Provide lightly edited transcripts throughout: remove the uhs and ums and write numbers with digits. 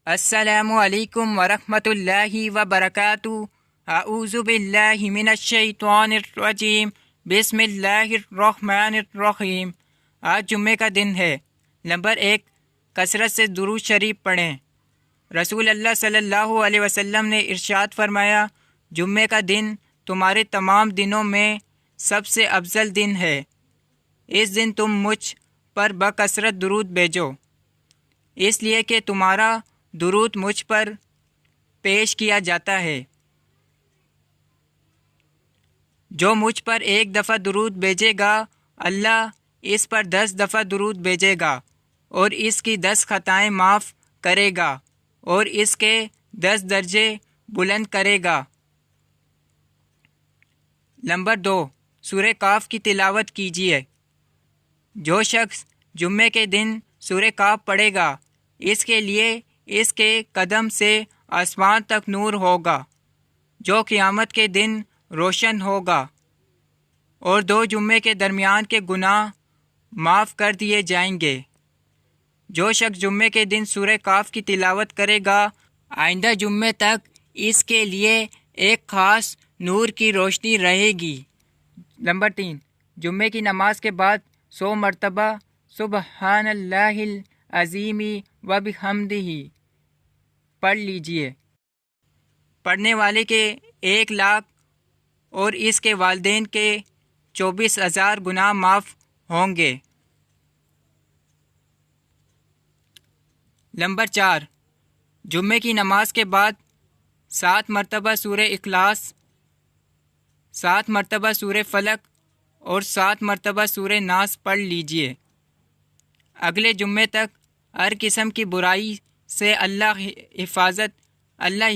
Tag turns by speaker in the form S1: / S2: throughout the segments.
S1: السلام علیکم ورحمۃ اللہ وبرکاتہ۔ اعوذ باللہ من الشیطان الرجیم، بسم اللہ الرحمن الرحیم۔ آج جمعے کا دن ہے۔ نمبر 1، کثرت سے درود شریف پڑھیں۔ رسول اللہ صلی اللہ علیہ وسلم نے ارشاد فرمایا، جمعے کا دن تمہارے تمام دنوں میں سب سے افضل دن ہے۔ اس دن تم مجھ پر بکثرت درود بھیجو، اس لیے کہ تمہارا درود مجھ پر پیش کیا جاتا ہے۔ جو مجھ پر ایک دفعہ درود بھیجے گا، اللہ اس پر 10 دفعہ درود بھیجے گا اور اس کی 10 خطائیں معاف کرے گا اور اس کے 10 درجے بلند کرے گا۔ نمبر 2، سورہ کاف کی تلاوت کیجیے۔ جو شخص جمعے کے دن سورہ کاف پڑھے گا، اس کے لیے اس کے قدم سے آسمان تک نور ہوگا، جو قیامت کے دن روشن ہوگا، اور 2 جمعے کے درمیان کے گناہ معاف کر دیے جائیں گے۔ جو شخص جمعے کے دن سورہ کاف کی تلاوت کرے گا، آئندہ جمعے تک اس کے لیے ایک خاص نور کی روشنی رہے گی۔ نمبر 3، جمعے کی نماز کے بعد 100 مرتبہ سبحان اللہ العظیم وبحمدہ پڑھ لیجئے۔ پڑھنے والے کے 1 لاکھ اور اس کے والدین کے 24,000 گناہ معاف ہوں گے۔ نمبر 4، جمعے کی نماز کے بعد 7 مرتبہ سورہ اخلاص، 7 مرتبہ سورہ فلق اور 7 مرتبہ سورہ ناس پڑھ لیجئے۔ اگلے جمعے تک ہر قسم کی برائی سے اللہ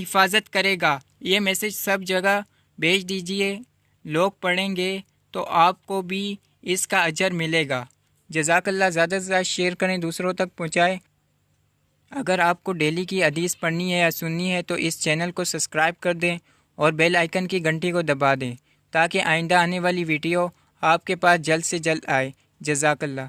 S1: حفاظت کرے گا۔ یہ میسج سب جگہ بھیج دیجئے، لوگ پڑھیں گے تو آپ کو بھی اس کا اجر ملے گا۔ جزاک اللہ۔ زیادہ سے زیادہ شیئر کریں، دوسروں تک پہنچائیں۔ اگر آپ کو ڈیلی کی حدیث پڑھنی ہے یا سننی ہے تو اس چینل کو سبسکرائب کر دیں اور بیل آئیکن کی گھنٹی کو دبا دیں تاکہ آئندہ آنے والی ویڈیو آپ کے پاس جلد سے جلد آئے۔ جزاک اللہ۔